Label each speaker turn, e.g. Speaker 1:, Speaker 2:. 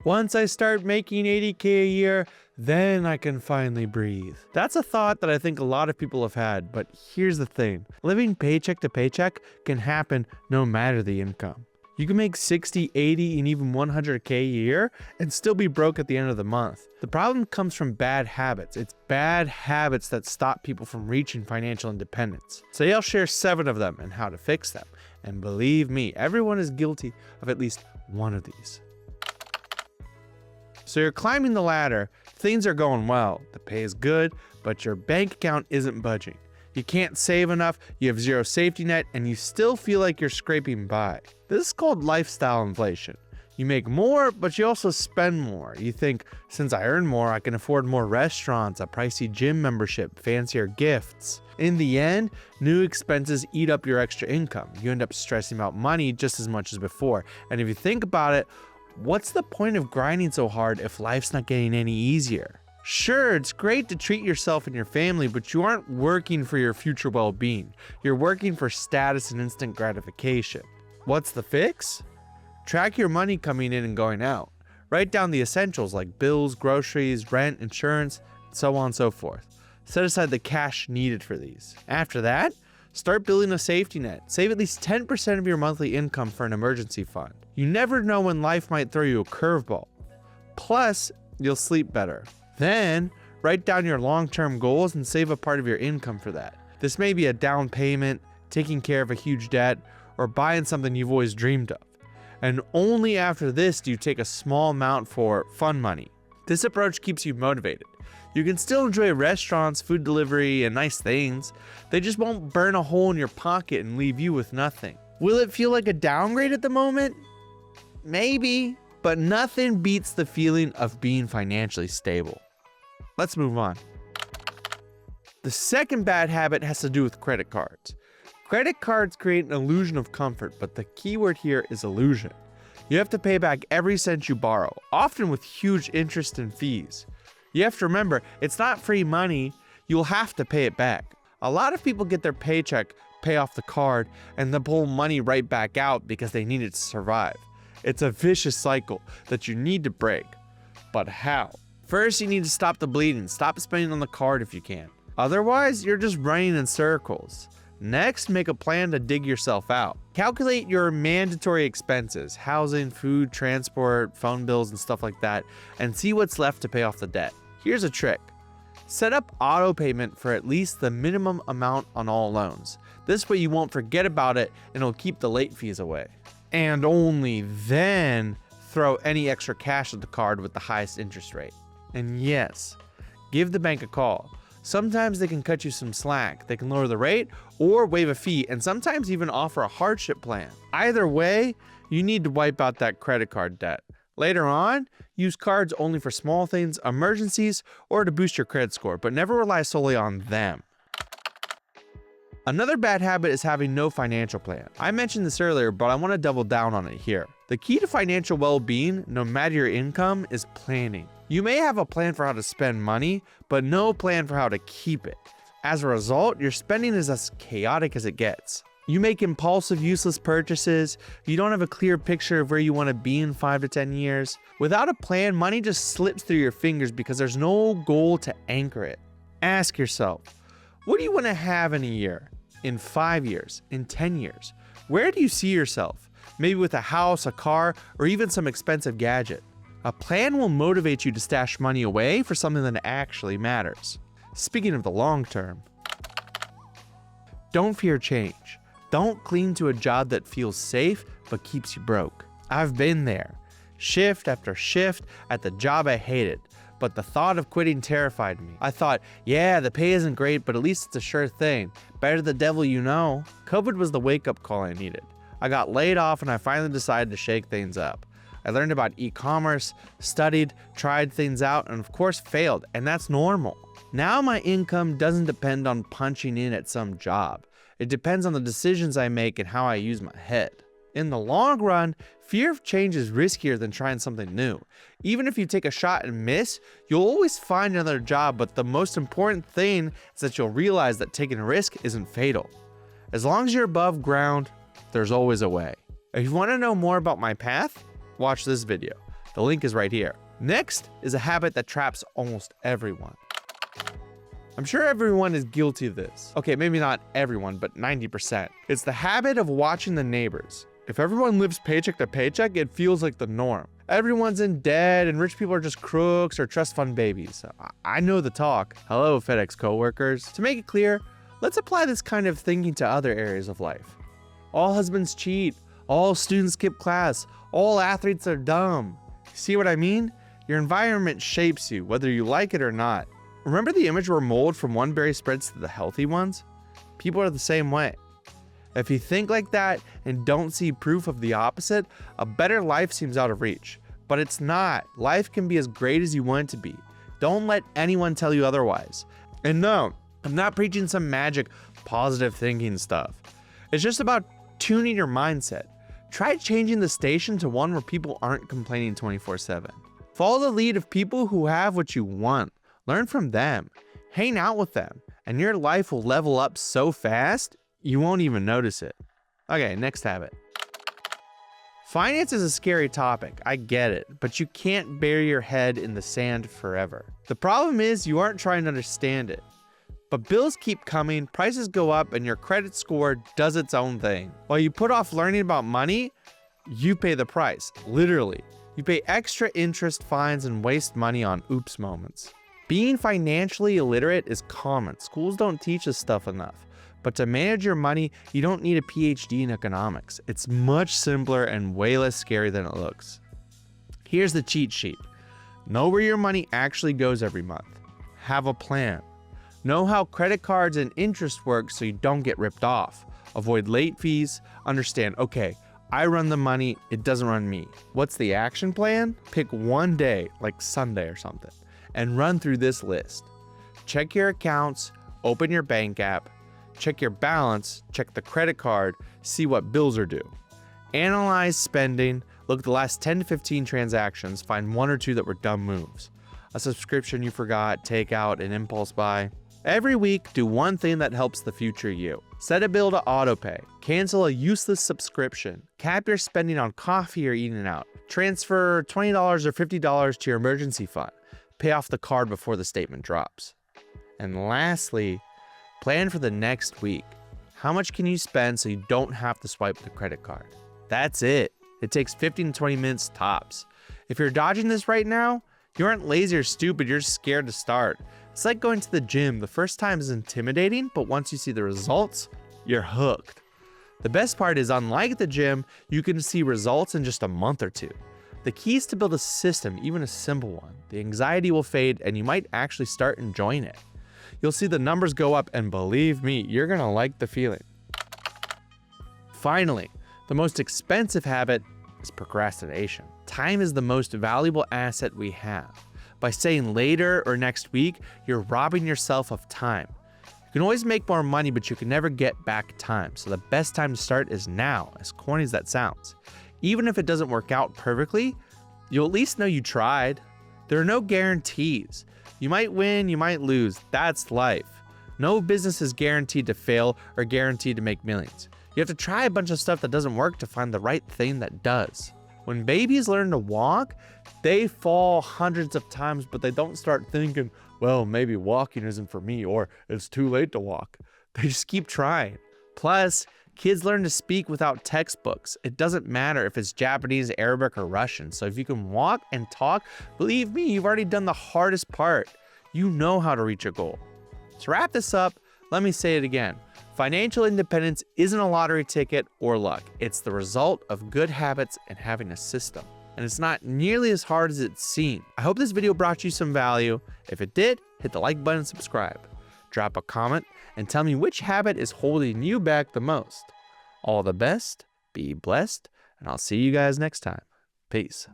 Speaker 1: Once I start making 80K a year, then I can finally breathe. That's a thought that I think a lot of people have had, but here's the thing. Living paycheck to paycheck can happen no matter the income. You can make 60, 80, and even 100K a year and still be broke at the end of the month. The problem comes from bad habits. It's bad habits that stop people from reaching financial independence. Today I'll share 7 of them and how to fix them. And believe me, everyone is guilty of at least one of these. So you're climbing the ladder, things are going well, the pay is good, but your bank account isn't budging. You can't save enough, you have zero safety net, and you still feel like you're scraping by. This is called lifestyle inflation. You make more, but you also spend more. You think, since I earn more, I can afford more restaurants, a pricey gym membership, fancier gifts. In the end, new expenses eat up your extra income. You end up stressing about money just as much as before. And if you think about it, what's the point of grinding so hard if life's not getting any easier? Sure, it's great to treat yourself and your family, but you aren't working for your future well-being. You're working for status and instant gratification. What's the fix? Track your money coming in and going out. Write down the essentials like bills, groceries, rent, insurance, and so on and so forth. Set aside the cash needed for these. After that, start building a safety net. Save at least 10% of your monthly income for an emergency fund. You never know when life might throw you a curveball. Plus, you'll sleep better. Then, write down your long-term goals and save a part of your income for that. This may be a down payment, taking care of a huge debt, or buying something you've always dreamed of. And only after this do you take a small amount for fun money. This approach keeps you motivated. You can still enjoy restaurants, food delivery, and nice things. They just won't burn a hole in your pocket and leave you with nothing. Will it feel like a downgrade at the moment? Maybe, but nothing beats the feeling of being financially stable. Let's move on. The second bad habit has to do with credit cards. Credit cards create an illusion of comfort, but the key word here is illusion. You have to pay back every cent you borrow, often with huge interest and fees. You have to remember, it's not free money, you'll have to pay it back. A lot of people get their paycheck, pay off the card, and then pull money right back out because they need it to survive. It's a vicious cycle that you need to break. But how? First, you need to stop the bleeding. Stop spending on the card if you can. Otherwise, you're just running in circles. Next, make a plan to dig yourself out. Calculate your mandatory expenses, housing, food, transport, phone bills, and stuff like that, and see what's left to pay off the debt. Here's a trick. Set up auto payment for at least the minimum amount on all loans. This way you won't forget about it and it'll keep the late fees away. And only then throw any extra cash at the card with the highest interest rate. And yes, give the bank a call. Sometimes they can cut you some slack. They can lower the rate or waive a fee and sometimes even offer a hardship plan. Either way, you need to wipe out that credit card debt. Later on, use cards only for small things, emergencies, or to boost your credit score, but never rely solely on them. Another bad habit is having no financial plan. I mentioned this earlier, but I want to double down on it here. The key to financial well-being, no matter your income, is planning. You may have a plan for how to spend money, but no plan for how to keep it. As a result, your spending is as chaotic as it gets. You make impulsive, useless purchases. You don't have a clear picture of where you want to be in 5 to 10 years. Without a plan, money just slips through your fingers because there's no goal to anchor it. Ask yourself, what do you want to have in a year, in 5 years, in 10 years? Where do you see yourself? Maybe with a house, a car, or even some expensive gadget. A plan will motivate you to stash money away for something that actually matters. Speaking of the long term, don't fear change. Don't cling to a job that feels safe but keeps you broke. I've been there. Shift after shift at the job I hated, but the thought of quitting terrified me. I thought, yeah, the pay isn't great, but at least it's a sure thing. Better the devil you know. COVID was the wake-up call I needed. I got laid off and I finally decided to shake things up. I learned about e-commerce, studied, tried things out, and of course failed, and that's normal. Now my income doesn't depend on punching in at some job. It depends on the decisions I make and how I use my head. In the long run, fear of change is riskier than trying something new. Even if you take a shot and miss, you'll always find another job, but the most important thing is that you'll realize that taking a risk isn't fatal. As long as you're above ground, there's always a way. If you want to know more about my path, watch this video. The link is right here. Next is a habit that traps almost everyone. I'm sure everyone is guilty of this. Okay, maybe not everyone, but 90%. It's the habit of watching the neighbors. If everyone lives paycheck to paycheck, it feels like the norm. Everyone's in debt and rich people are just crooks or trust fund babies. I know the talk. Hello, FedEx coworkers. To make it clear, let's apply this kind of thinking to other areas of life. All husbands cheat. All students skip class. All athletes are dumb. See what I mean? Your environment shapes you, whether you like it or not. Remember the image where mold from one berry spreads to the healthy ones? People are the same way. If you think like that and don't see proof of the opposite, a better life seems out of reach. But it's not. Life can be as great as you want it to be. Don't let anyone tell you otherwise. And no, I'm not preaching some magic positive thinking stuff. It's just about tuning your mindset. Try changing the station to one where people aren't complaining 24/7. Follow the lead of people who have what you want. Learn from them. Hang out with them. And your life will level up so fast, you won't even notice it. Okay, next habit. Finance is a scary topic, I get it, but you can't bury your head in the sand forever. The problem is you aren't trying to understand it. But bills keep coming, prices go up, and your credit score does its own thing. While you put off learning about money, you pay the price, literally. You pay extra interest, fines, and waste money on oops moments. Being financially illiterate is common. Schools don't teach this stuff enough. But to manage your money, you don't need a PhD in economics. It's much simpler and way less scary than it looks. Here's the cheat sheet. Know where your money actually goes every month. Have a plan. Know how credit cards and interest work so you don't get ripped off. Avoid late fees. Understand, okay, I run the money, it doesn't run me. What's the action plan? Pick one day, like Sunday or something, and run through this list. Check your accounts, open your bank app, check your balance, check the credit card, see what bills are due. Analyze spending, look at the last 10 to 15 transactions, find one or two that were dumb moves. A subscription you forgot, takeout, an impulse buy. Every week, do one thing that helps the future you. Set a bill to autopay. Cancel a useless subscription. Cap your spending on coffee or eating out. Transfer $20 or $50 to your emergency fund. Pay off the card before the statement drops. And lastly, plan for the next week. How much can you spend so you don't have to swipe the credit card? That's it. It takes 15 to 20 minutes tops. If you're dodging this right now, you aren't lazy or stupid, you're just scared to start. It's like going to the gym. The first time is intimidating, but once you see the results, you're hooked. The best part is, unlike the gym, you can see results in just a month or two. The key is to build a system, even a simple one. The anxiety will fade and you might actually start enjoying it. You'll see the numbers go up, and believe me, you're gonna like the feeling. Finally, the most expensive habit is procrastination. Time is the most valuable asset we have. By saying later or next week, you're robbing yourself of time. You can always make more money, but you can never get back time. So the best time to start is now, as corny as that sounds. Even if it doesn't work out perfectly, you'll at least know you tried. There are no guarantees. You might win, you might lose. That's life. No business is guaranteed to fail or guaranteed to make millions. You have to try a bunch of stuff that doesn't work to find the right thing that does. When babies learn to walk, they fall hundreds of times, but they don't start thinking, well, maybe walking isn't for me, or it's too late to walk. They just keep trying. Plus, kids learn to speak without textbooks. It doesn't matter if it's Japanese, Arabic, or Russian. So if you can walk and talk, believe me, you've already done the hardest part. You know how to reach a goal. To wrap this up, let me say it again. Financial independence isn't a lottery ticket or luck. It's the result of good habits and having a system. And it's not nearly as hard as it seems. I hope this video brought you some value. If it did, hit the like button and subscribe. Drop a comment and tell me which habit is holding you back the most. All the best, be blessed, and I'll see you guys next time. Peace.